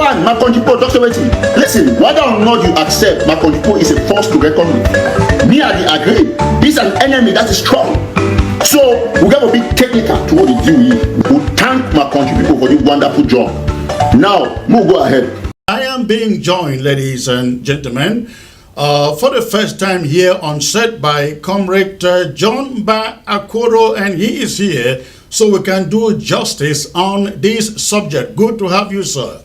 one, my country Dr. Waiting. Listen, whether or not you accept my country is a force to reckon with. Me and I agree. This is an enemy that is strong. So we got to be technical to what they do. We thank my country people for the wonderful job. Now, we'll go ahead. I am being joined, ladies and gentlemen, for the first time here on set by Comrade John Akwara, and he is here so we can do justice on this subject. Good to have you, sir.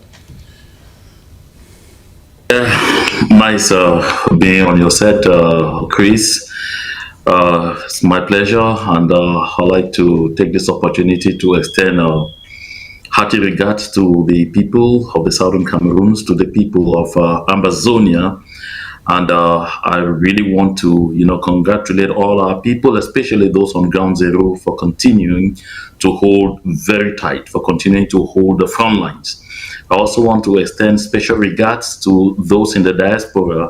Nice being on your set, Chris. It's my pleasure, and I'd like to take this opportunity to extend hearty regards to the people of the Southern Cameroons, to the people of Ambazonia, and I really want to, congratulate all our people, especially those on ground zero, for continuing to hold very tight, for continuing to hold the front lines. I also want to extend special regards to those in the diaspora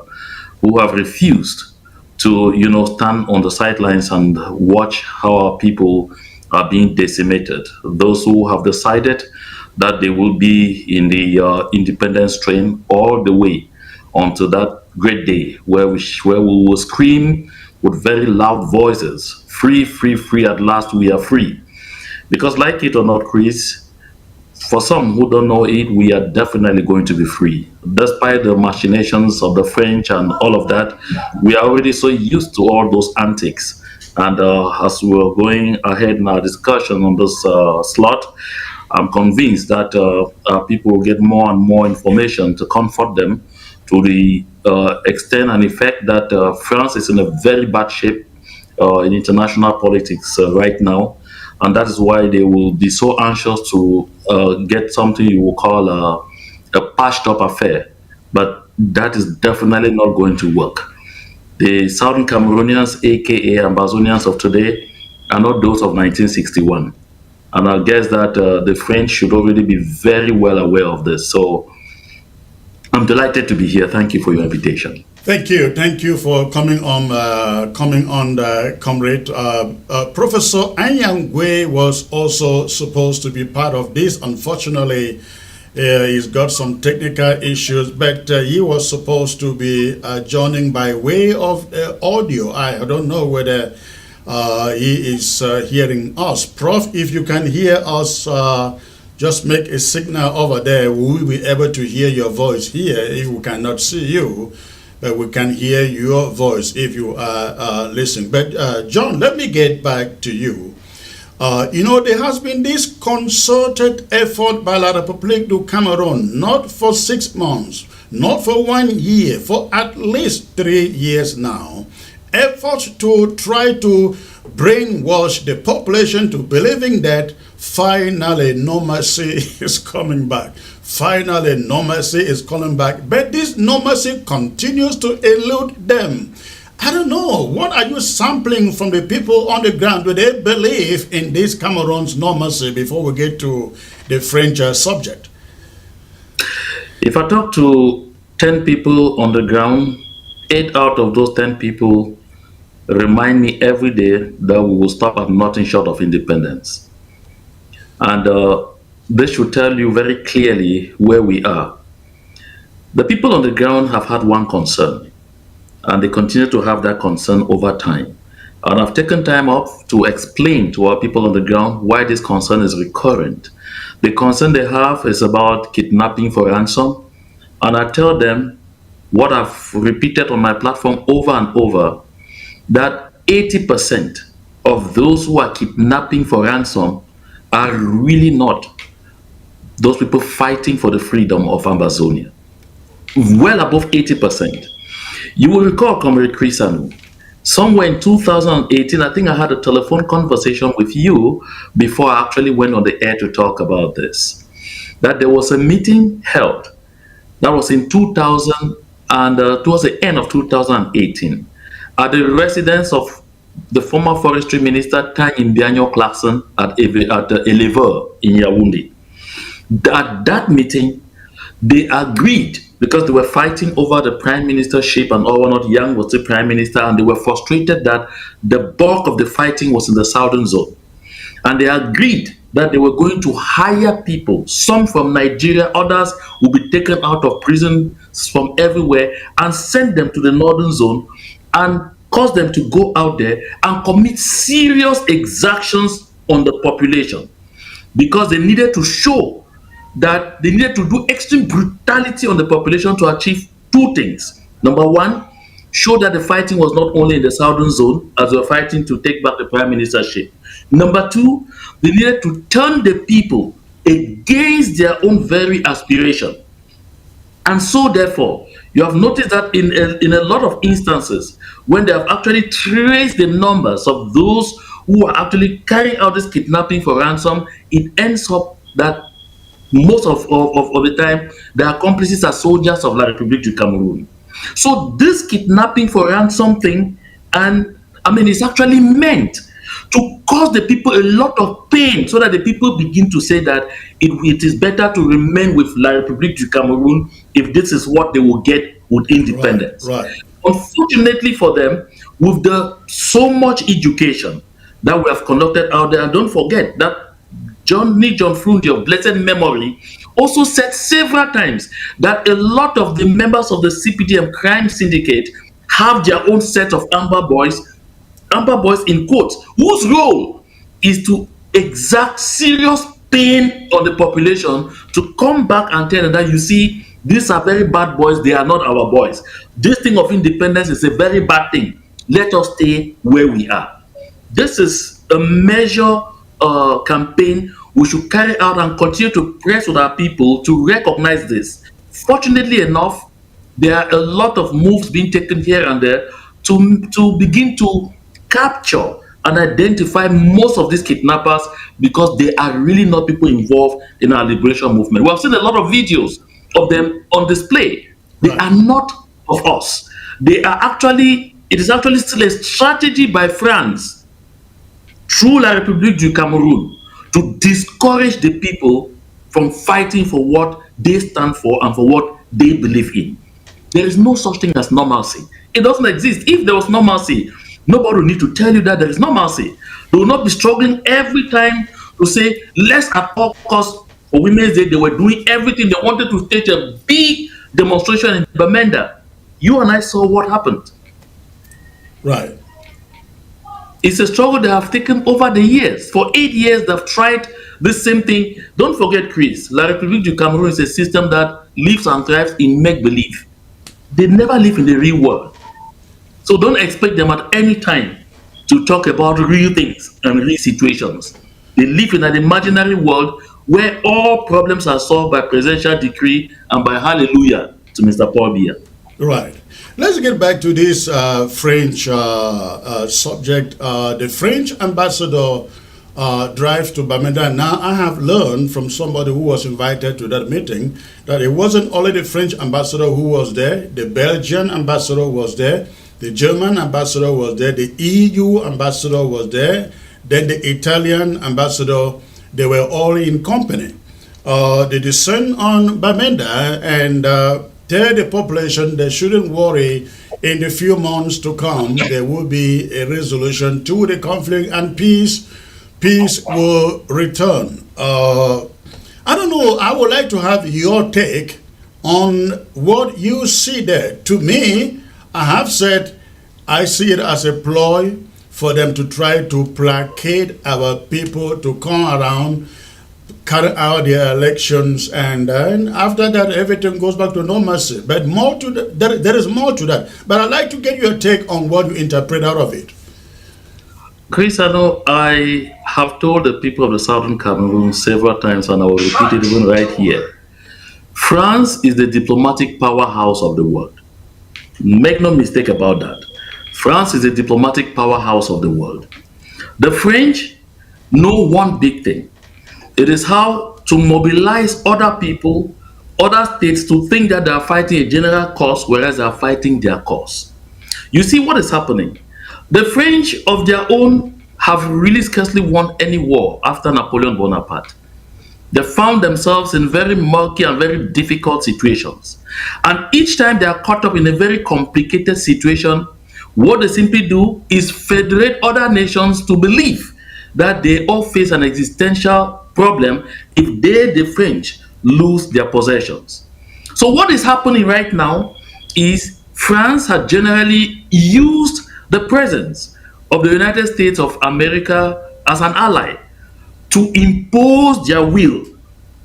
who have refused to, stand on the sidelines and watch how our people are being decimated. Those who have decided that they will be in the independence train all the way onto that great day where we will scream with very loud voices, free, free, free, at last we are free. Because like it or not, Chris, for some who don't know it, we are definitely going to be free. Despite the machinations of the French and all of that, we are already so used to all those antics. And as we're going ahead in our discussion on this slot, I'm convinced that people will get more and more information to comfort them to the extent and effect that France is in a very bad shape in international politics right now. And that is why they will be so anxious to get something you will call a patched up affair. But that is definitely not going to work. The Southern Cameroonians, aka Ambazonians of today, are not those of 1961. And I guess that the French should already be very well aware of this. So I'm delighted to be here. Thank you for your invitation. Thank you for coming on, comrade. Professor Anyangwe was also supposed to be part of this. Unfortunately, he's got some technical issues, but he was supposed to be joining by way of audio. I don't know whether he is hearing us. Prof, if you can hear us, just make a signal over there. We will be able to hear your voice here. If we cannot see you, we can hear your voice if you are listening. But John, let me get back to you. There has been this concerted effort by La République du Cameroun, not for 6 months, not for 1 year, for at least 3 years now, efforts to try to brainwash the population to believing that finally normalcy is coming back. Finally, normalcy is coming back. But this normalcy continues to elude them. I don't know. What are you sampling from the people on the ground? Do they believe in this Cameroon's normalcy before we get to the French subject? If I talk to 10 people on the ground, 8 out of those 10 people remind me every day that we will stop at nothing short of independence. And this should tell you very clearly where we are. The people on the ground have had one concern, and they continue to have that concern over time. And I've taken time off to explain to our people on the ground why this concern is recurrent. The concern they have is about kidnapping for ransom, and I tell them what I've repeated on my platform over and over, that 80% of those who are kidnapping for ransom are really not those people fighting for the freedom of Ambazonia. Well above 80%. You will recall, Comrade Chris, somewhere in 2018, I think I had a telephone conversation with you before I actually went on the air to talk about this, that there was a meeting held. That was in 2000, and towards the end of 2018, at the residence of the former forestry minister, Tany Mbianyo Clarkson at Elever in Yaoundé. At that meeting, they agreed, because they were fighting over the prime ministership and Owanot Young was the prime minister, and they were frustrated that the bulk of the fighting was in the southern zone. And they agreed that they were going to hire people, some from Nigeria, others will be taken out of prison from everywhere, and send them to the northern zone and cause them to go out there and commit serious exactions on the population, because they needed to show that they needed to do extreme brutality on the population to achieve two things. Number one, show that the fighting was not only in the southern zone as they were fighting to take back the prime ministership. Number two, they needed to turn the people against their own very aspiration. And so, therefore, you have noticed that in a lot of instances, when they have actually traced the numbers of those who are actually carrying out this kidnapping for ransom, it ends up that most of the time, the accomplices are soldiers of La République du Cameroon. So this kidnapping for ransom thing, and I mean, it's actually meant to cause the people a lot of pain, so that the people begin to say that it is better to remain with La République du Cameroon if this is what they will get with independence. Right. Unfortunately for them, with the so much education that we have conducted out there, and don't forget that John Frundi of blessed memory also said several times that a lot of the members of the CPDM crime syndicate have their own set of Amber Boys in quotes, whose role is to exact serious pain on the population to come back and tell them that, you see, these are very bad boys, they are not our boys. This thing of independence is a very bad thing. Let us stay where we are. This is a major campaign we should carry out and continue to press with our people to recognize this. Fortunately enough, there are a lot of moves being taken here and there to begin to capture and identify most of these kidnappers, because they are really not people involved in our liberation movement. We have seen a lot of videos of them on display. They are not of us. It is actually still a strategy by France through La République du Cameroun to discourage the people from fighting for what they stand for and for what they believe in. There is no such thing as normalcy. It doesn't exist. If there was normalcy, nobody will need to tell you that there is normalcy. They will not be struggling every time to say, let's at all costs, for Women's Day, they were doing everything. They wanted to stage a big demonstration in Bamenda. You and I saw what happened. Right. It's a struggle they have taken over the years. For 8 years, they've tried the same thing. Don't forget, Chris, La République du Cameroon is a system that lives and thrives in make-believe. They never live in the real world. So don't expect them at any time to talk about real things and real situations. They live in an imaginary world where all problems are solved by presidential decree and by hallelujah to Mr. Paul Biya. Right. Let's get back to this French subject. The French ambassador drive to Bamenda. Now, I have learned from somebody who was invited to that meeting that it wasn't only the French ambassador who was there, the Belgian ambassador was there, the German ambassador was there, the EU ambassador was there, then the Italian ambassador. They were all in company. They descend on Bamenda and tell the population they shouldn't worry. In the few months to come, there will be a resolution to the conflict and peace will return. I don't know, I would like to have your take on what you see there. To me, I have said I see it as a ploy for them to try to placate our people to come around, carry out their elections, and then after that everything goes back to normalcy. But more to there is more to that. But I'd like to get your take on what you interpret out of it. Chris, I know I have told the people of the Southern Cameroon several times, and I will repeat it even right here. France is the diplomatic powerhouse of the world. Make no mistake about that. France is the diplomatic powerhouse of the world. The French know one big thing. It is how to mobilize other people, other states to think that they are fighting a general cause, whereas they are fighting their cause. You see what is happening? The French of their own have really scarcely won any war after Napoleon Bonaparte. They found themselves in very murky and very difficult situations. And each time they are caught up in a very complicated situation, what they simply do is federate other nations to believe that they all face an existential problem if they, the French, lose their possessions. So what is happening right now is France has generally used the presence of the United States of America as an ally to impose their will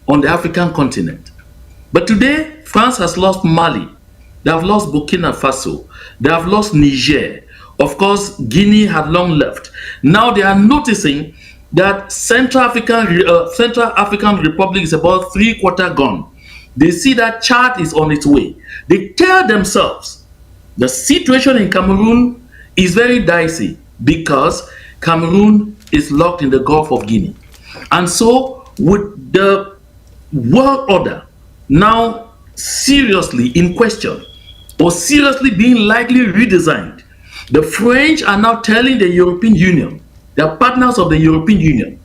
on the African continent. But today, France has lost Mali, they have lost Burkina Faso, they have lost Niger. Of course, Guinea had long left. Now they are noticing that Central African Republic is about three-quarter gone. They see that Chad is on its way. They tell themselves the situation in Cameroon is very dicey because Cameroon is locked in the Gulf of Guinea. And so, with the world order now seriously in question or seriously being likely redesigned, the French are now telling the European Union, the partners of the European Union,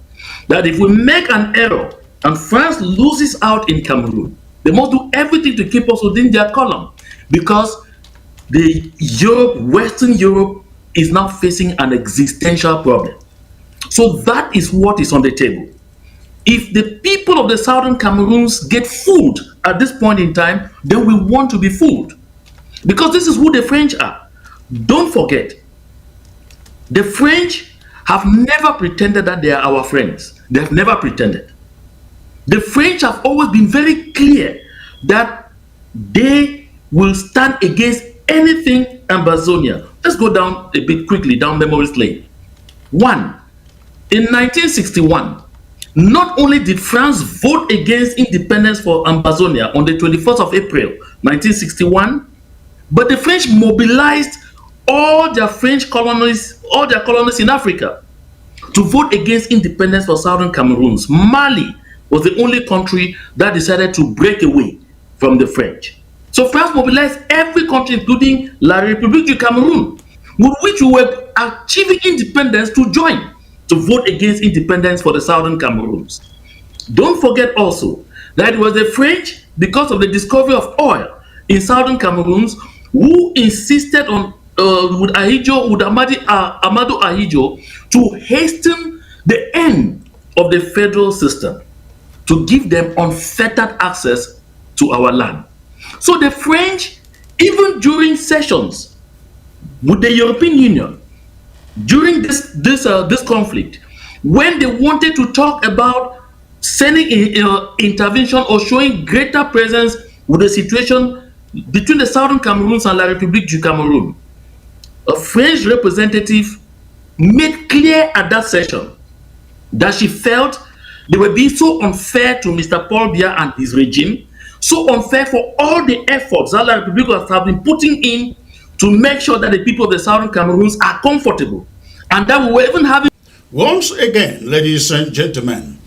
that if we make an error and France loses out in Cameroon, they must do everything to keep us within their column because Western Europe is now facing an existential problem. So that is what is on the table. If the people of the southern Cameroons get fooled at this point in time, then we want to be fooled. Because this is who the French are. Don't forget, the French have never pretended that they are our friends. They have never pretended. The French have always been very clear that they will stand against anything Ambazonia. Let's go down a bit quickly, down memory lane. One, in 1961, not only did France vote against independence for Ambazonia on the 21st of April, 1961, but the French mobilized all their colonies in Africa to vote against independence for southern Cameroons. Mali was the only country that decided to break away from the French. So France mobilized every country, including La République du Cameroun, with which we were achieving independence, to join to vote against independence for the southern Cameroons. Don't forget also that it was the French, because of the discovery of oil in southern Cameroons, who insisted on with Amadou Ahidjo to hasten the end of the federal system, to give them unfettered access to our land. So the French, even during sessions with the European Union, during this conflict, when they wanted to talk about sending intervention or showing greater presence with the situation between the southern Cameroons and La République du Cameroun, a French representative made clear at that session that she felt they were being so unfair to Mr. Paul Biya and his regime, so unfair for all the efforts that La République have been putting in to make sure that the people of the southern Cameroons are comfortable, and that we were even having... Once again, ladies and gentlemen,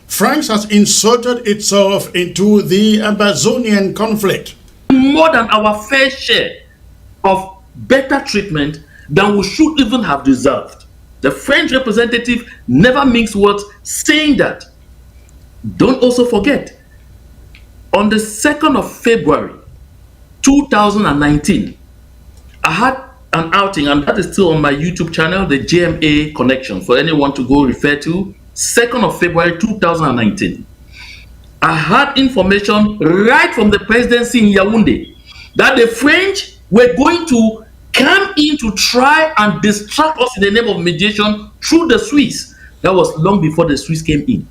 France has inserted itself into the Ambazonian conflict. more than our fair share of better treatment than we should even have deserved. The French representative never minks words saying that. Don't also forget, on the 2nd of February 2019, I had an outing, and that is still on my YouTube channel, the JMA Connection, for anyone to go refer to. 2nd of February 2019. I had information right from the presidency in Yaoundé that the French were going to come in to try and distract us in the name of mediation through the Swiss. That was long before the Swiss came in.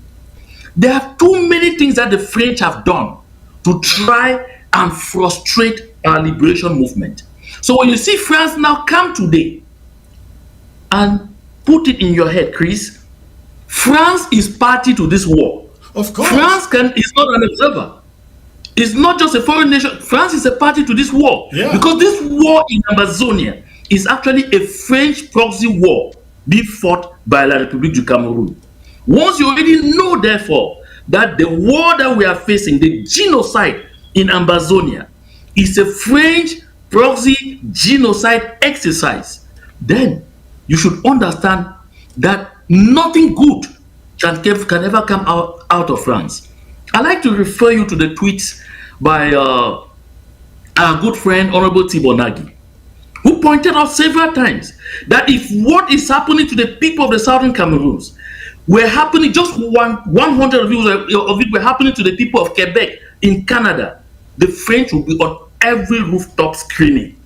There are too many things that the French have done to try and frustrate our liberation movement. So when you see France now come today, and put it in your head, Chris, France is party to this war. Of course. France is not an observer. It's not just a foreign nation. France is a party to this war. Yeah. Because this war in Ambazonia is actually a French proxy war being fought by La République du Cameroun. Once you already know, therefore, that the war that we are facing, the genocide in Ambazonia, is a French proxy genocide exercise, then you should understand that nothing good can ever come out of France. I like to refer you to the tweets by our good friend Honorable Tibonagi, who pointed out several times that if what is happening to the people of the southern Cameroons were happening, just 100 of it were happening to the people of Quebec in Canada, the French will be on every rooftop screaming.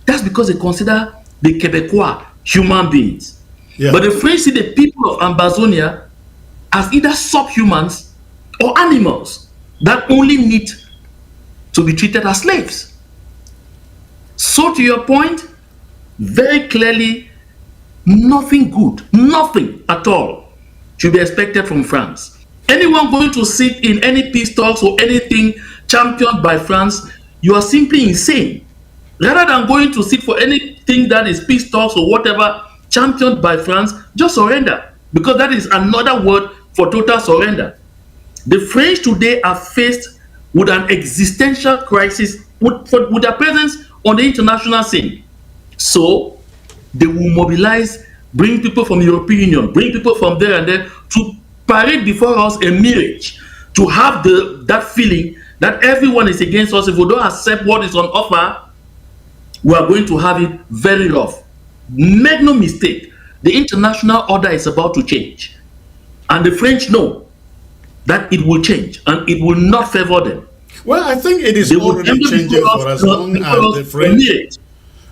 That's because they consider the Quebecois human beings. Yeah. But the French see the people of Ambazonia as either subhumans or animals that only need to be treated as slaves. So to your point, very clearly, nothing good, nothing at all should be expected from France. Anyone going to sit in any peace talks or anything championed by France, you are simply insane. Rather than going to sit for anything that is peace talks or whatever championed by France, just surrender. Because that is another word for total surrender. The French today are faced with an existential crisis with their presence on the international scene. So they will mobilize, bring people from the European Union, bring people from there and there to parade before us a mirage, to have that feeling that everyone is against us. If we don't accept what is on offer, we are going to have it very rough. Make no mistake, the international order is about to change. And the French know that it will change and it will not favor them. Well, I think it is already changing for as long as the French.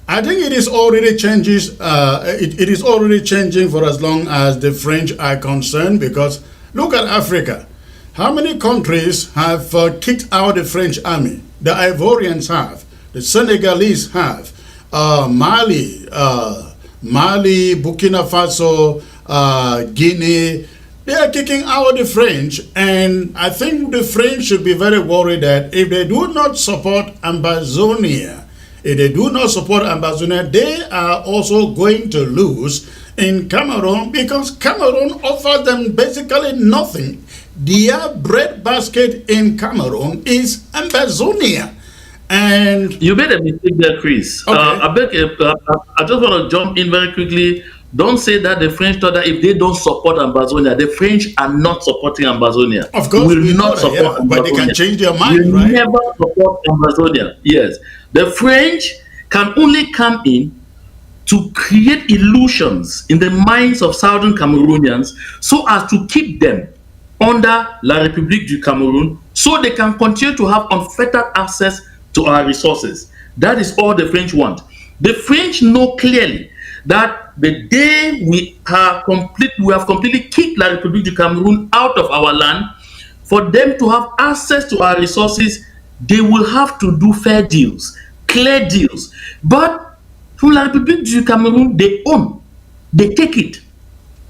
I think it is already changes. It is already changing for as long as the French are concerned. Because look at Africa. How many countries have kicked out the French army? The Ivorians have. The Senegalese have. Mali, Burkina Faso, Guinea. They are kicking out the French, and I think the French should be very worried that if they do not support Ambazonia, they are also going to lose in Cameroon, because Cameroon offers them basically nothing. Their breadbasket in Cameroon is Ambazonia. And you made a mistake there, Chris. Okay. I just want to jump in very quickly. Don't say that the French thought that if they don't support Ambazonia, the French are not supporting Ambazonia. Of course, will not support Ambazonia. But they can change their mind, will right? never support Ambazonia. Yes. The French can only come in to create illusions in the minds of southern Cameroonians so as to keep them under La République du Cameroun so they can continue to have unfettered access to our resources. That is all the French want. The French know clearly that the day we have completely kicked La République du Cameroun out of our land, for them to have access to our resources, they will have to do fair deals, clear deals. But from La République du Cameroun, they own, they take it.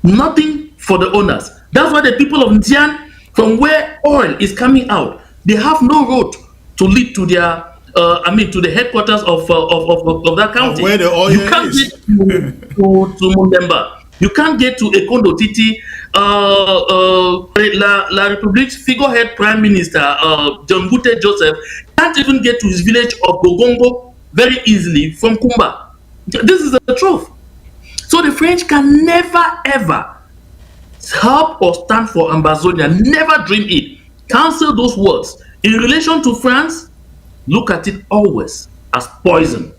Nothing for the owners. That's why the people of Ndian, from where oil is coming out, they have no road to lead to their to the headquarters of that county. Where the oil you can't is. get to Mundemba. You can't get to Nkunda Titi. La République's figurehead Prime Minister, John Gute Joseph, can't even get to his village of Gogongo very easily from Kumba. This is the truth. So the French can never ever help or stand for Ambazonia. Never dream it. Cancel those words. In relation to France, look at it always as poison.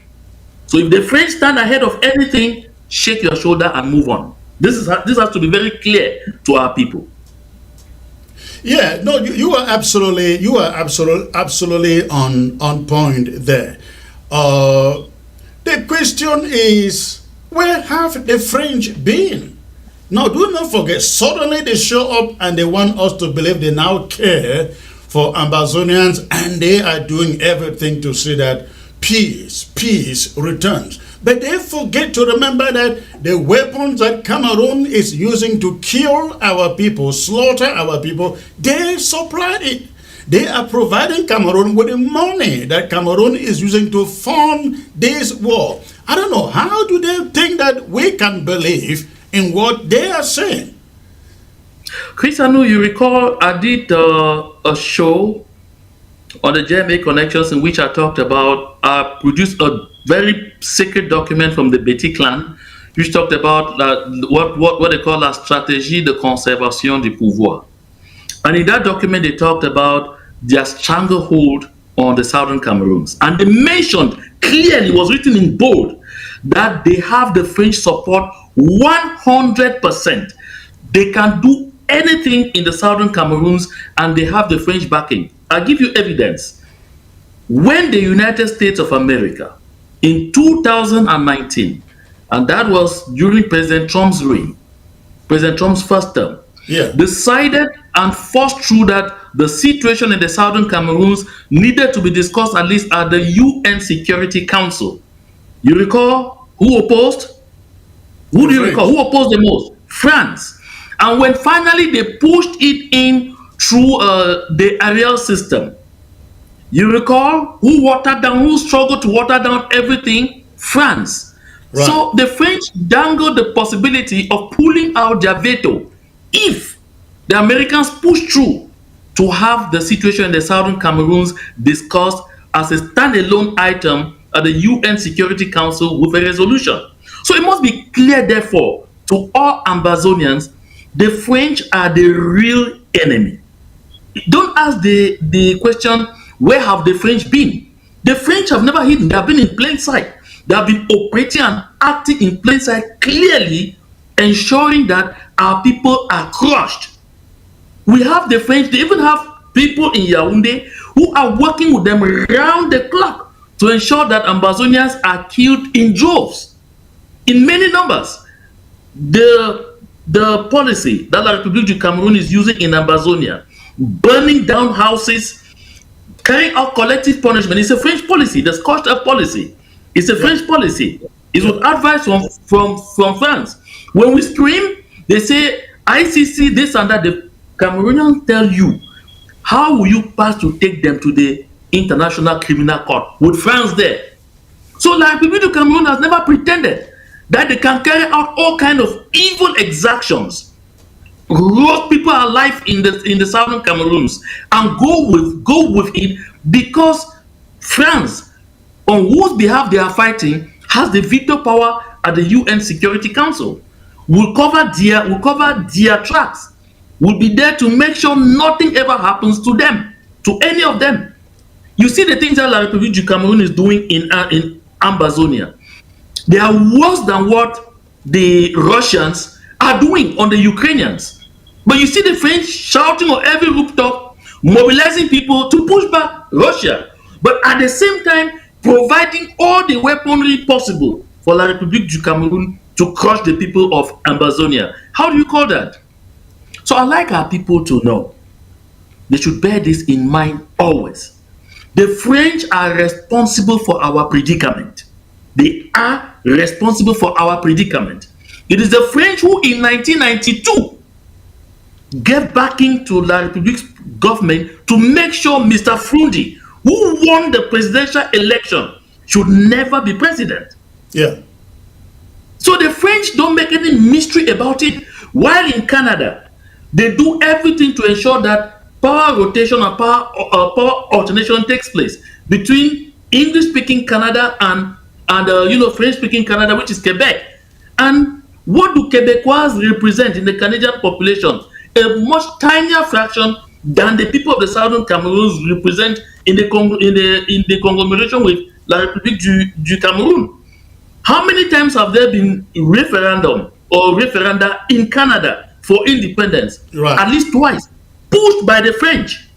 So if the French stand ahead of anything, shake your shoulder and move on. This has to be very clear to our people. Yeah, no, you are absolutely on point there. The question is, where have the French been? Now, do not forget, suddenly they show up and they want us to believe they now care for Ambazonians, and they are doing everything to see that peace returns. But they forget to remember that the weapons that Cameroon is using to kill our people, slaughter our people, they supplied it. They are providing Cameroon with the money that Cameroon is using to fund this war. I don't know, how do they think that we can believe in what they are saying? Chris, I know you recall I did a show on the GMA Connections in which I talked about, I produced a very secret document from the Betty clan, which talked about what they call la stratégie de conservation du pouvoir. And in that document, they talked about their stranglehold on the southern Cameroons. And they mentioned clearly, it was written in bold, that they have the French support 100%. They can do anything in the southern Cameroons and they have the French backing. I'll give you evidence. When the United States of America in 2019, and that was during President Trump's reign, President Trump's first term, Yeah. decided and forced through that the situation in the southern Cameroons needed to be discussed at least at the UN Security Council. You recall who opposed? Who do you recall? Who opposed the most? France. And when finally they pushed it in through the Ariel system, you recall who watered down, who struggled to water down everything? France. Right. So the French dangled the possibility of pulling out their veto if the Americans push through to have the situation in the southern Cameroons discussed as a standalone item at the UN Security Council with a resolution. So it must be clear, therefore, to all Ambazonians, the French are the real enemy. Don't ask the question, where have the French been? The French have never hidden. They have been in plain sight. They have been operating and acting in plain sight, clearly ensuring that our people are crushed. We have the French, they even have people in Yaoundé who are working with them round the clock to ensure that Ambazonians are killed in droves, in many numbers. The policy that La République du Cameroun is using in Ambazonia, burning down houses, carrying out collective punishment, is a French policy. The scorched earth policy is a French policy. It's with advice from France. When we scream, they say ICC, this and that. The Cameroonians tell you, how will you pass to take them to the International Criminal Court with France there? So La République du Cameroun has never pretended that they can carry out all kind of evil exactions, roast people alive in the southern Cameroons, and go with it, because France, on whose behalf they are fighting, has the veto power at the UN Security Council. Will cover their tracks. Will be there to make sure nothing ever happens to them, to any of them. You see the things that La République du Cameroun is doing in Ambazonia. They are worse than what the Russians are doing on the Ukrainians. But you see the French shouting on every rooftop, mobilizing people to push back Russia, but at the same time providing all the weaponry possible for La République du Cameroun to crush the people of Ambazonia. How do you call that? So I'd like our people to know, they should bear this in mind always. The French are responsible for our predicament. They are responsible for our predicament. It is the French who in 1992 gave backing to La République's government to make sure Mr. Frundi, who won the presidential election, should never be president. Yeah. So the French don't make any mystery about it. While in Canada, they do everything to ensure that power rotation and power alternation takes place between English-speaking Canada and French-speaking Canada, which is Quebec. And what do Quebecois represent in the Canadian population? A much tinier fraction than the people of the southern Cameroons represent in the conglomeration with La République du Cameroun. How many times have there been referendum or referenda in Canada for independence? Right. At least twice. Pushed by the French.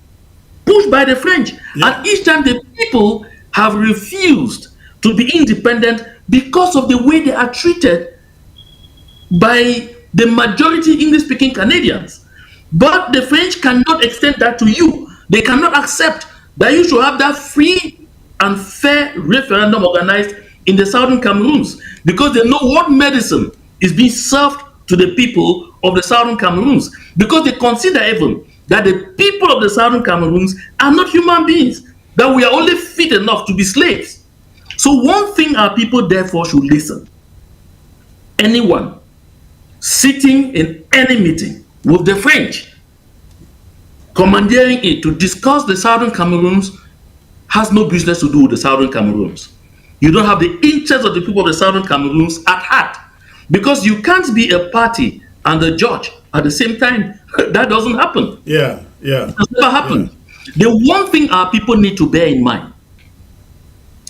Yeah. And each time the people have refused to be independent because of the way they are treated by the majority English-speaking Canadians. But the French cannot extend that to you. They cannot accept that you should have that free and fair referendum organized in the southern Cameroons, because they know what medicine is being served to the people of the southern Cameroons, because they consider even that the people of the southern Cameroons are not human beings, that we are only fit enough to be slaves. So one thing our people therefore should listen. Anyone sitting in any meeting with the French, commandeering it to discuss the southern Cameroons, has no business to do with the southern Cameroons. You don't have the interests of the people of the southern Cameroons at heart, because you can't be a party and a judge at the same time. That doesn't happen. Yeah. It has never happened. Yeah. The one thing our people need to bear in mind,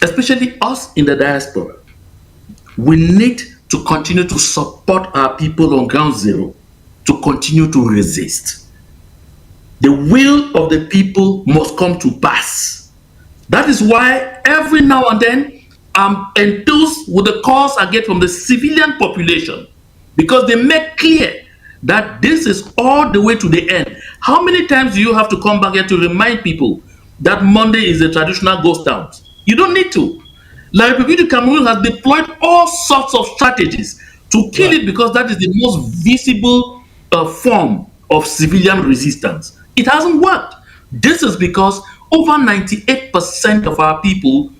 especially us in the diaspora, we need to continue to support our people on ground zero, to continue to resist. The will of the people must come to pass. That is why every now and then I'm enthused with the calls I get from the civilian population, because they make clear that this is all the way to the end. How many times do you have to come back here to remind people that Monday is a traditional ghost town? You don't need to. La République du Cameroon has deployed all sorts of strategies to kill it, because that is the most visible form of civilian resistance. It hasn't worked. This is because over 98% of our people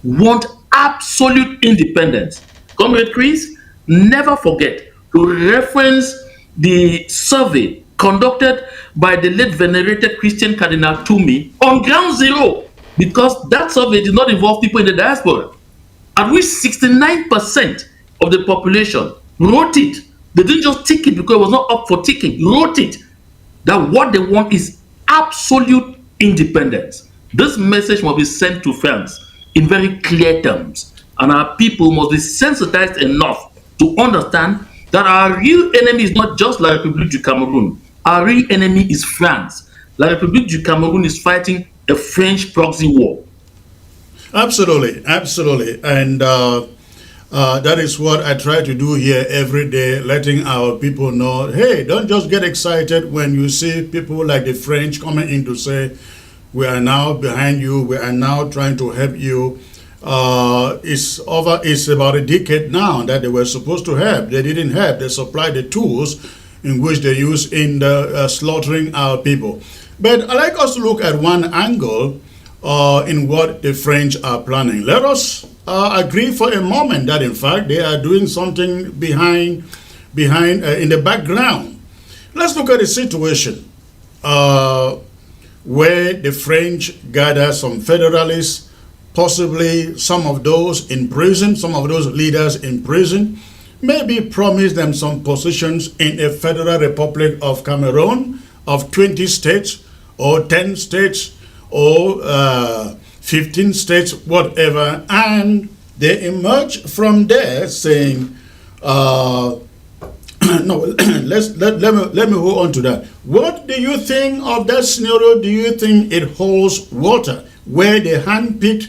want absolute independence. Comrade Chris, never forget to reference the survey conducted by the late venerated Christian Cardinal Toomey on ground zero, because that survey did not involve people in the diaspora, at which 69% of the population wrote it. They didn't just tick it because it was not up for ticking, wrote it, that what they want is absolute independence. This message must be sent to France in very clear terms, and our people must be sensitized enough to understand that our real enemy is not just La République du Cameroon. Our real enemy is France. La République du Cameroon is fighting a French proxy war. Absolutely, absolutely. And that is what I try to do here every day, letting our people know, hey, don't just get excited when you see people like the French coming in to say, we are now behind you, we are now trying to help you. It's about a decade now that they were supposed to help. They didn't help. They supplied the tools in which they use in slaughtering our people. But I like us to look at one angle in what the French are planning. Let us agree for a moment that in fact they are doing something behind in the background. Let's look at the situation where the French gather some federalists, possibly some of those in prison, some of those leaders in prison, maybe promise them some positions in a federal republic of Cameroon of 20 states or 10 states or 15 states, whatever, and they emerge from there saying, no, let me hold on to that. What do you think of that scenario? Do you think it holds water, where they handpicked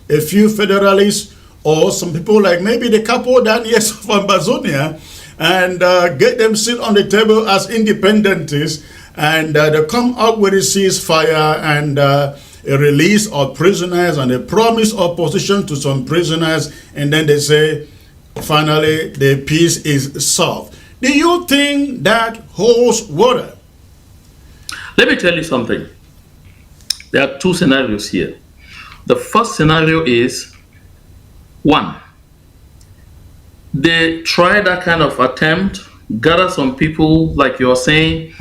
a few federalists or some people like maybe the Capo down here of Ambazonia and get them sit on the table as independentists, and they come up with a ceasefire and a release of prisoners and a promise of position to some prisoners, and then they say finally the peace is solved. Do you think that holds water? Let me tell you something. There are two scenarios here. The first scenario is, one, they try that kind of attempt, gather some people like you're saying,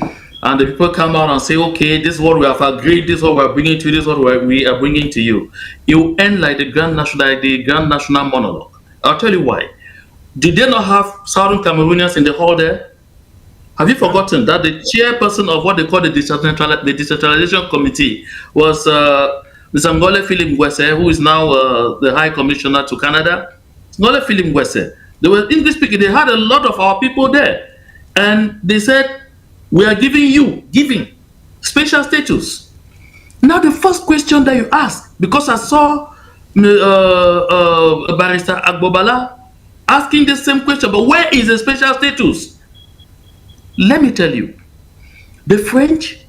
and the people come out and say, okay, this is what we have agreed, this is what we're bringing to you, this is what we are bringing to you. It will end like the Grand National monologue. I'll tell you why. Did they not have Southern Cameroonians in the hall there? Have you forgotten that the chairperson of what they call the decentralization committee was the Ngole Philip Ngwese, who is now the High Commissioner to Canada? Ngole Philip Ngwese. They were English speaking. They had a lot of our people there, and they said, we are giving special status. Now the first question that you ask, because I saw Barrister Agbobala asking the same question, but where is the special status? Let me tell you, the French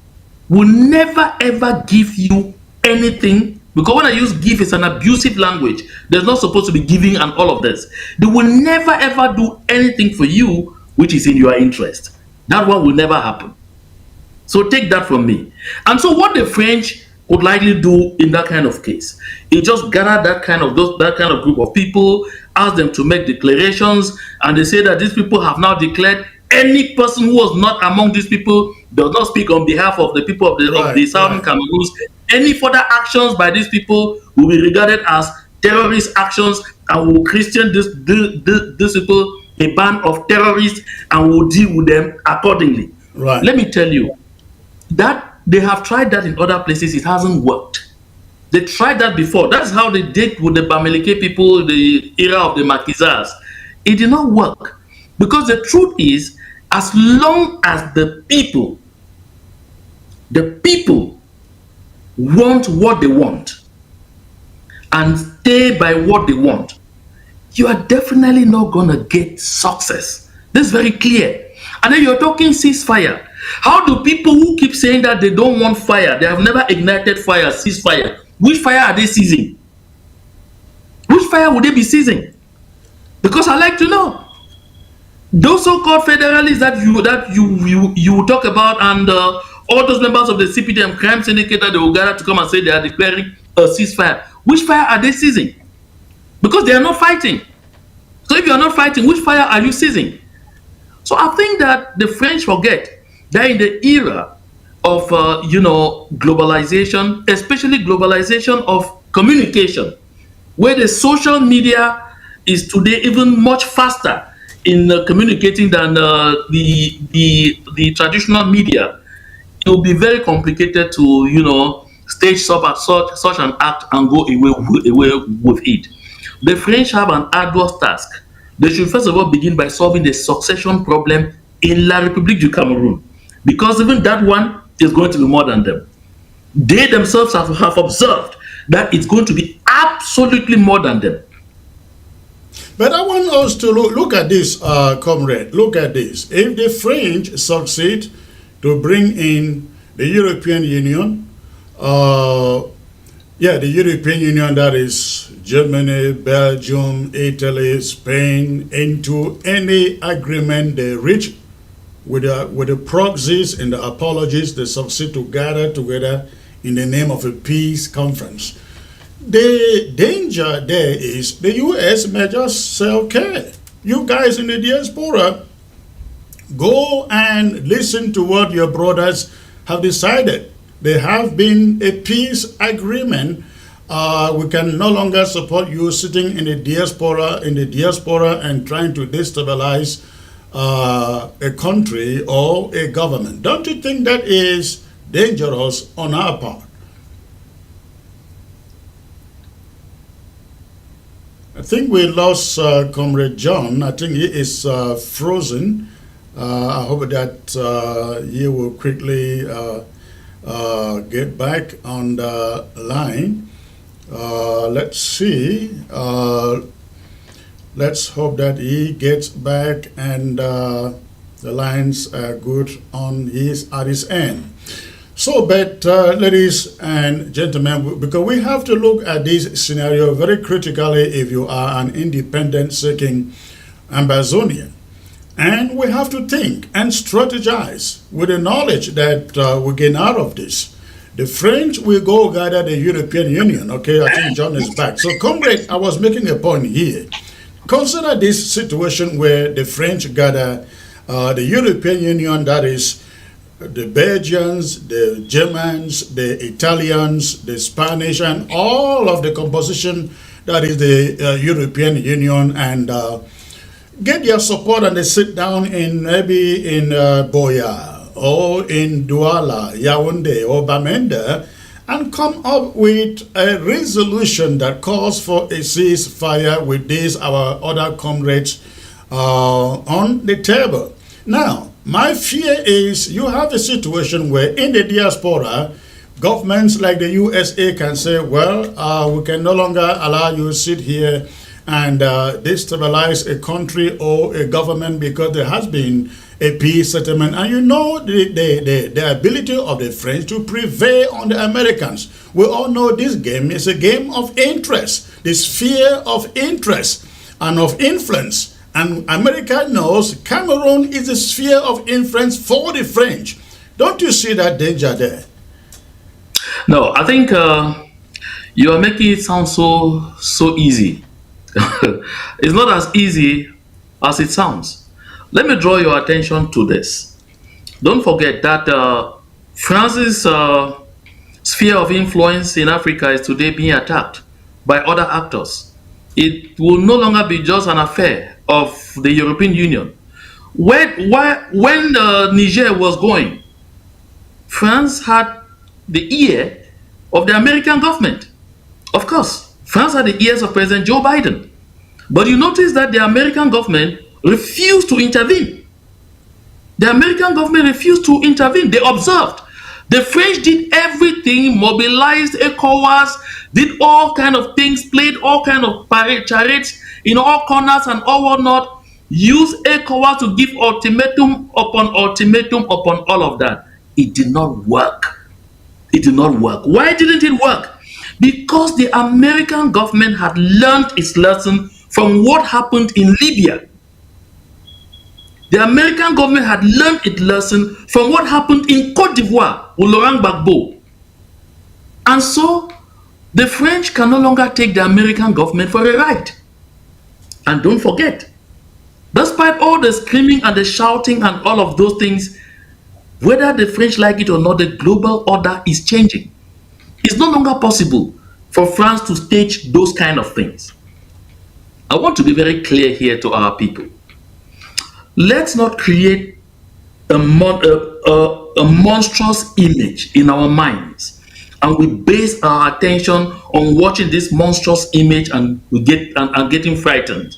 will never ever give you anything, because when I use give, it's an abusive language. There's not supposed to be giving and all of this. They will never ever do anything for you which is in your interest. That one will never happen. So take that from me. And so what the French would likely do in that kind of case is just gather that kind of group of people, ask them to make declarations, and they say that these people have now declared any person who was not among these people does not speak on behalf of the people of the Southern Cameroons. Any further actions by these people will be regarded as terrorist actions, and will Christian these people a band of terrorists, and will deal with them accordingly. Right. Let me tell you that they have tried that in other places. It hasn't worked. They tried that before. That's how they did with the Bamileke people, the era of the Maquisards. It did not work, because the truth is, as long as the people want what they want and stay by what they want, you are definitely not going to get success. This is very clear. And then you're talking ceasefire. How do people who keep saying that they don't want fire, they have never ignited fire, ceasefire, which fire are they seizing? Which fire would they be seizing? Because I like to know. Those so-called federalists that you talk about, and all those members of the CPDM crime syndicate that they will gather to come and say they are declaring a ceasefire. Which fire are they seizing? Because they are not fighting. So if you are not fighting, which fire are you seizing? So I think that the French forget that in the era of globalization, especially globalization of communication, where the social media is today even much faster in communicating than the traditional media, it will be very complicated to stage such an act and go away with it. The French have an arduous task. They should first of all begin by solving the succession problem in La République du Cameroon, because even that one is going to be more than them. They themselves have observed that it's going to be absolutely more than them. But I want us to look at this, comrade. Look at this. If the French succeed to bring in the European Union, the European Union, that is Germany, Belgium, Italy, Spain, into any agreement they reach with the proxies and the apologies, they succeed to gather together in the name of a peace conference. The danger there is the U.S. may just say, okay, you guys in the diaspora, go and listen to what your brothers have decided. There have been a peace agreement. We can no longer support you sitting in the diaspora and trying to destabilize a country or a government. Don't you think that is dangerous on our part? I think we lost Comrade John. I think he is frozen. I hope that he will quickly get back on the line. Let's see. Let's hope that he gets back and the lines are good at his end. So, but ladies and gentlemen, because we have to look at this scenario very critically if you are an independent seeking Ambazonian. And we have to think and strategize with the knowledge that we gain out of this. The French will go gather the European Union. Okay, I think John is back. So, comrade, I was making a point here. Consider this situation where the French gather the European Union, that is the Belgians, the Germans, the Italians, the Spanish, and all of the composition that is the European Union, and get their support, and they sit down maybe in Boya or in Douala, Yaoundé or Bamenda, and come up with a resolution that calls for a ceasefire with these our other comrades on the table. Now, my fear is you have a situation where in the diaspora, governments like the USA can say, well, we can no longer allow you to sit here and destabilize a country or a government because there has been a peace settlement. And you know the ability of the French to prevail on the Americans. We all know this game is a game of interest, this sphere of interest and of influence. And America knows Cameroon is a sphere of influence for the French. Don't you see that danger there? No, I think you are making it sound so easy. It's not as easy as it sounds. Let me draw your attention to this. Don't forget that France's sphere of influence in Africa is today being attacked by other actors. It will no longer be just an affair of the European Union. When Niger was going, France had the ear of the American government. Of course, France had the ears of President Joe Biden. But you notice that the American government refused to intervene. The American government refused to intervene. They observed. The French did everything, mobilized ECOWAS, did all kind of things, played all kind of charades in all corners and all whatnot, used ECOWAS to give ultimatum upon ultimatum upon all of that. It did not work. It did not work. Why didn't it work? Because the American government had learned its lesson from what happened in Libya. The American government had learned its lesson from what happened in Cote d'Ivoire with Laurent Gbagbo. And so, the French can no longer take the American government for a ride. And don't forget, despite all the screaming and the shouting and all of those things, whether the French like it or not, the global order is changing. It's no longer possible for France to stage those kind of things. I want to be very clear here to our people. Let's not create a monstrous image in our minds, and we base our attention on watching this monstrous image and getting frightened.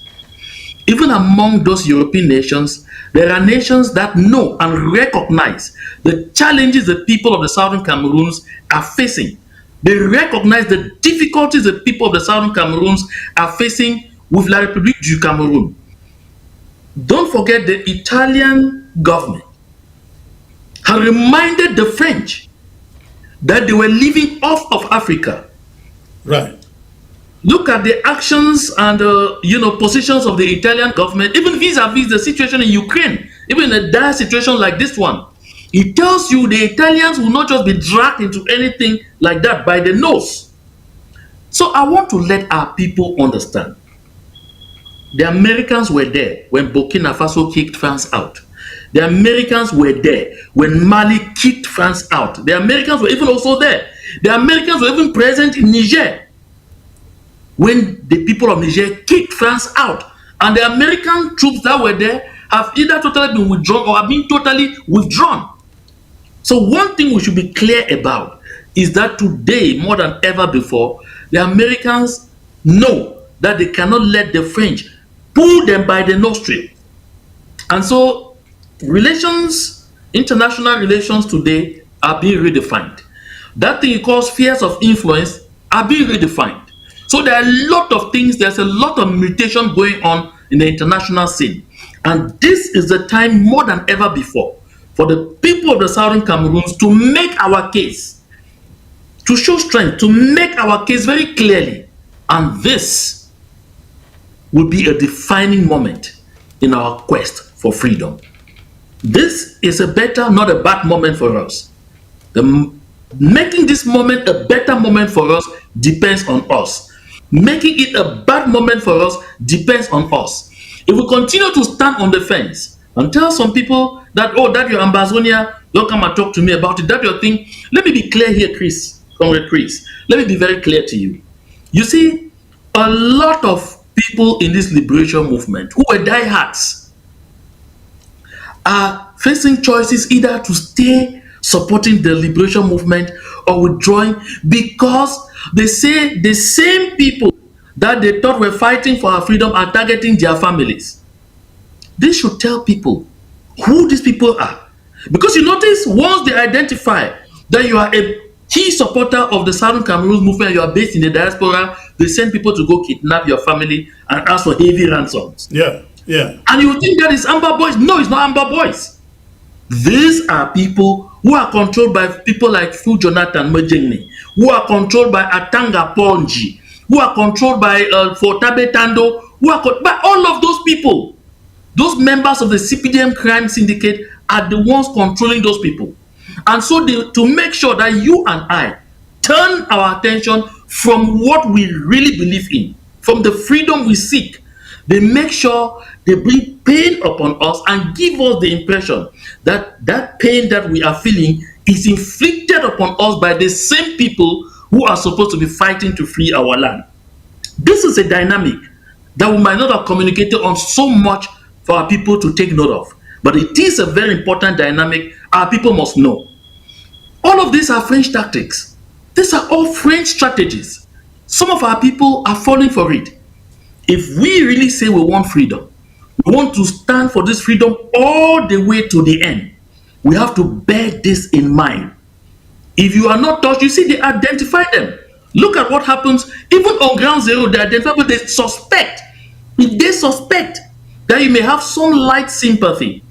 Even among those European nations, there are nations that know and recognize the challenges the people of the Southern Cameroons are facing. They recognize the difficulties the people of the Southern Cameroons are facing with La République du Cameroun. Don't forget, the Italian government had reminded the French that they were living off of Africa. Right. Look at the actions and positions of the Italian government, even vis-a-vis the situation in Ukraine, even in a dire situation like this one. It tells you the Italians will not just be dragged into anything like that by the nose. So I want to let our people understand. The Americans were there when Burkina Faso kicked France out. The Americans were there when Mali kicked France out. The Americans were even also there. The Americans were even present in Niger when the people of Niger kicked France out. And the American troops that were there have either totally been withdrawn or have been totally withdrawn. So one thing we should be clear about is that today, more than ever before, the Americans know that they cannot let the French pull them by the nostril. And so international relations today are being redefined. That thing you call spheres of influence are being redefined. So there are a lot of things, there's a lot of mutation going on in the international scene. And this is the time more than ever before for the people of the Southern Cameroons to make our case, to show strength, to make our case very clearly. And this will be a defining moment in our quest for freedom. This is a better, not a bad moment for us. Making this moment a better moment for us depends on us. Making it a bad moment for us depends on us. If we continue to stand on the fence and tell some people that, oh, that your Ambazonia, don't come and talk to me about it, that your thing, let me be clear here, Comrade Chris. Let me be very clear to you. You see, a lot of people in this liberation movement who were diehards are facing choices either to stay supporting the liberation movement or withdrawing, because they say the same people that they thought were fighting for our freedom are targeting their families. This should tell people who these people are. Because you notice, once they identify that you are a key supporter of the Southern Cameroon movement, you are based in the diaspora, they send people to go kidnap your family and ask for heavy ransoms. Yeah, yeah. And you think that is Amber Boys? No, it's not Amber Boys. These are people who are controlled by people like Fu Jonathan Mojengni, who are controlled by Atanga Ponji, who are controlled by Fortabe Tando, who are by all of those people. Those members of the CPDM crime syndicate are the ones controlling those people. And so to make sure that you and I turn our attention from what we really believe in, from the freedom we seek, they make sure they bring pain upon us and give us the impression that that pain that we are feeling is inflicted upon us by the same people who are supposed to be fighting to free our land. This is a dynamic that we might not have communicated on so much for our people to take note of. But it is a very important dynamic our people must know. All of these are French tactics. These are all French strategies. Some of our people are falling for it. If we really say we want freedom, We want to stand for this freedom all the way to the end. We have to bear this in mind. If you are not touched, you see, they identify them. Look at what happens, even on ground zero, they identify, but they suspect. If they suspect that you may have some light sympathy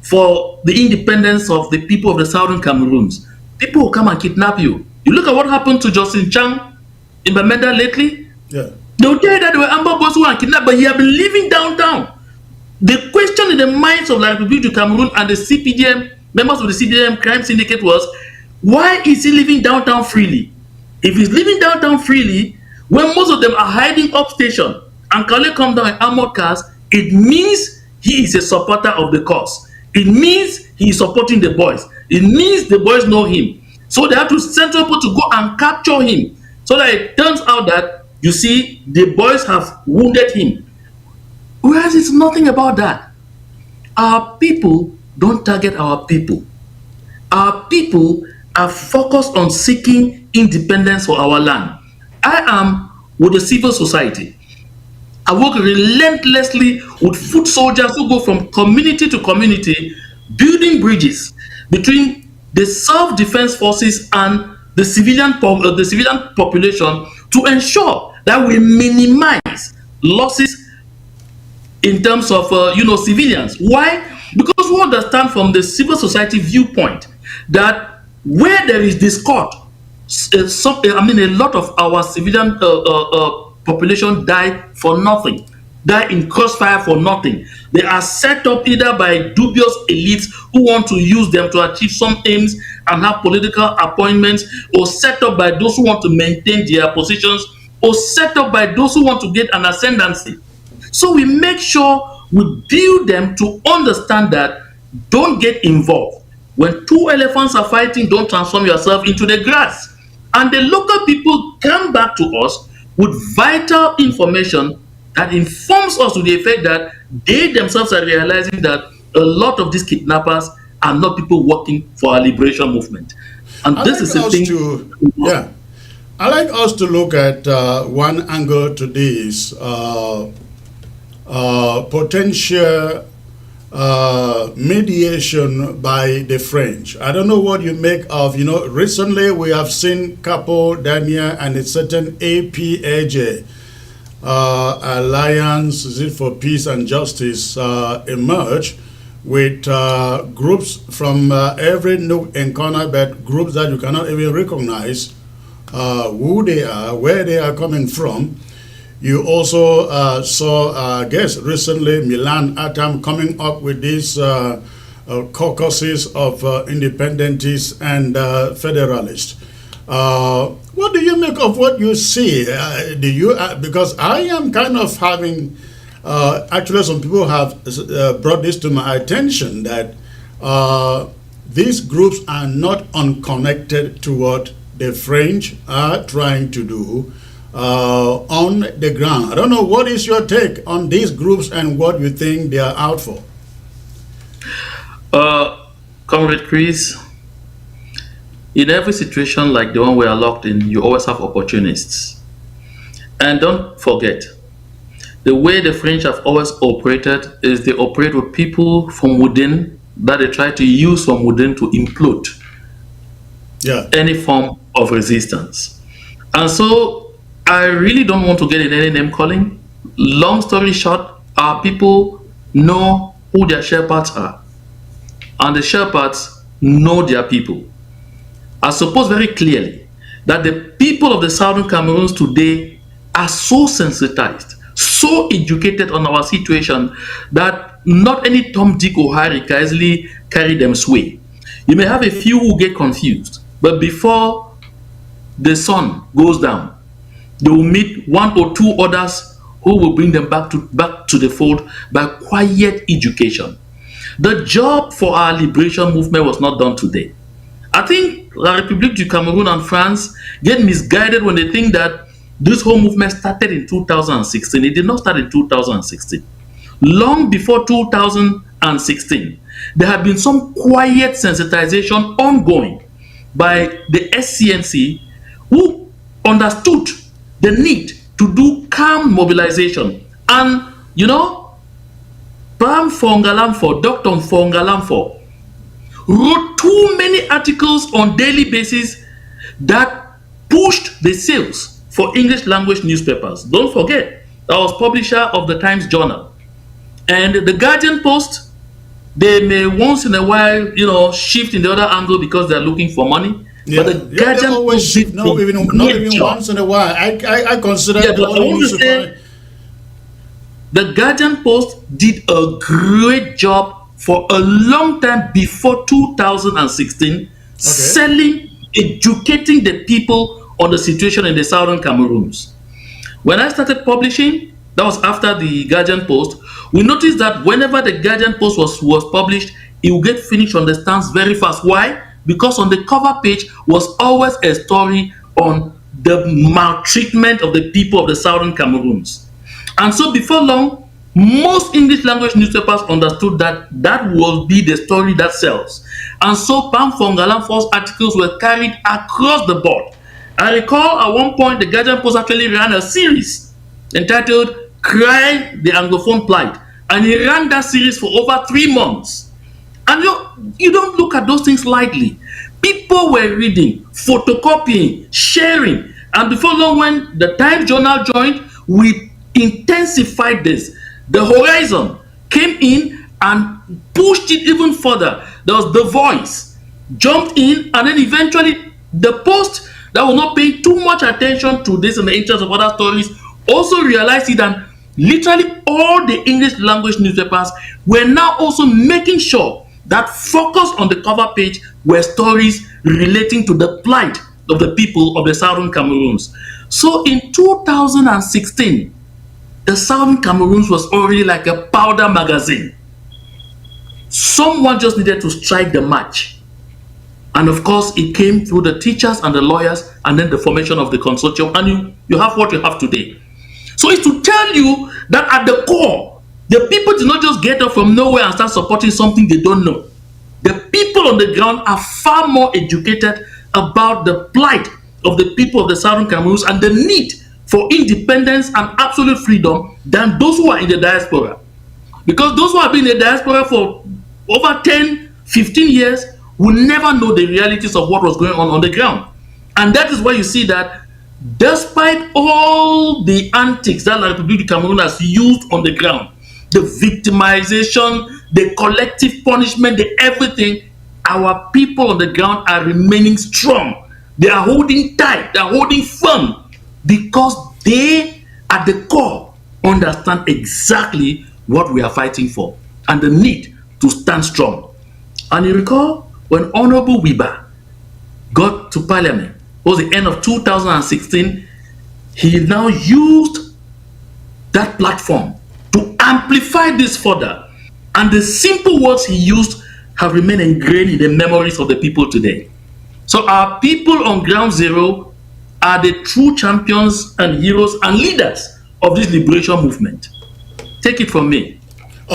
for the independence of the people of the southern Cameroons, people will come and kidnap you. You look at what happened to Justin Chang in Bamenda lately. Yeah. They will tell you that they were amber boys who were kidnapped, but he had been living downtown. The question in the minds of the Republic of Cameroon and the CPDM, members of the CPDM crime syndicate was, why is he living downtown freely? If he's living downtown freely, when most of them are hiding up station and can come down in armored cars, it means he is a supporter of the cause. It means he is supporting the boys. It means the boys know him. So they have to send people to go and capture him. So that it turns out that, you see, the boys have wounded him. Whereas it's nothing about that. Our people don't target our people. Our people are focused on seeking independence for our land. I am with the civil society. I work relentlessly with foot soldiers who go from community to community, building bridges between the self-defense forces and the civilian population to ensure that we minimize losses in terms of civilians. Why? Because we understand from the civil society viewpoint that where there is discord, a lot of our civilian population die for nothing, die in crossfire for nothing. They are set up either by dubious elites who want to use them to achieve some aims and have political appointments, or set up by those who want to maintain their positions, or set up by those who want to get an ascendancy. So we make sure we build them to understand that don't get involved. When two elephants are fighting, don't transform yourself into the grass. And the local people come back to us with vital information that informs us to the effect that they themselves are realizing that a lot of these kidnappers are not people working for our liberation movement. And this is a thing. I like us to look at one angle to this potential mediation by the French. I don't know what you make of, recently we have seen Capo, Daniel, and a certain APAJ, Alliance is it for Peace and Justice, emerge with groups from every nook and corner, but groups that you cannot even recognize who they are, where they are coming from. You also saw, I guess, recently Milan Atam coming up with these caucuses of independentists and federalists. What do you make of what you see? Because I am kind of having, actually some people have brought this to my attention, that these groups are not unconnected to what the French are trying to do on the ground. I don't know, what is your take on these groups and what you think they are out for? Comrade Chris, in every situation like the one we are locked in, you always have opportunists. And don't forget, the way the French have always operated is they operate with people from within that they try to use from within to implode any form of resistance. And so I really don't want to get in any name calling. Long story short, our people know who their shepherds are, and the shepherds know their people. I suppose very clearly that the people of the southern Cameroons today are so sensitized, so educated on our situation, that not any Tom, Dick, or Harry can easily carry them sway. You may have a few who get confused, but before the sun goes down, they will meet one or two others who will bring them back to the fold by quiet education. The job for our liberation movement was not done today. I think La République du Cameroun and France get misguided when they think that this whole movement started in 2016. It did not start in 2016. Long before 2016, there had been some quiet sensitization ongoing by the SCNC, who understood the need to do calm mobilization. And, Pam Fongalamfo, Dr. Fongalamfo, wrote too many articles on daily basis that pushed the sales for English language newspapers. Don't forget, I was publisher of the Times Journal. And the Guardian Post, they may once in a while, shift in the other angle because they're looking for money. Yeah. But the Guardian Post did not even once in a while. I consider the Guardian Post did a great job for a long time before 2016, selling, educating the people on the situation in the southern Cameroons. When I started publishing, that was after the Guardian Post, we noticed that whenever the Guardian Post was published, it would get finished on the stands very fast. Why? Because on the cover page was always a story on the maltreatment of the people of the southern Cameroons. And so before long, most English language newspapers understood that that will be the story that sells. And so Pam Fongalamfo's articles were carried across the board. I recall at one point the Guardian Post actually ran a series entitled Cry the Anglophone Plight. And he ran that series for over 3 months. And you don't look at those things lightly. People were reading, photocopying, sharing. And before long, when the Times Journal joined, we intensified this. The Horizon came in and pushed it even further. There was The Voice, jumped in, and then eventually the Post, that was not paying too much attention to this in the interest of other stories, also realized it, and literally all the English language newspapers were now also making sure that focus on the cover page were stories relating to the plight of the people of the southern Cameroons. So in 2016, the southern Cameroons was already like a powder magazine. Someone just needed to strike the match. And of course, it came through the teachers and the lawyers, and then the formation of the consortium, and you have what you have today. So it's to tell you that at the core, the people did not just get up from nowhere and start supporting something they don't know. The people on the ground are far more educated about the plight of the people of the southern Cameroons and the need for independence and absolute freedom than those who are in the diaspora. Because those who have been in the diaspora for over 10, 15 years will never know the realities of what was going on the ground. And that is why you see that despite all the antics that La République du Cameroun has used on the ground, the victimization, the collective punishment, the everything, our people on the ground are remaining strong. They are holding tight, they are holding firm, because they, at the core, understand exactly what we are fighting for and the need to stand strong. And you recall when Honorable Wiba got to Parliament, it was the end of 2016, he now used that platform to amplify this further. And the simple words he used have remained ingrained in the memories of the people today. So our people on ground zero are the true champions and heroes and leaders of this liberation movement. Take it from me.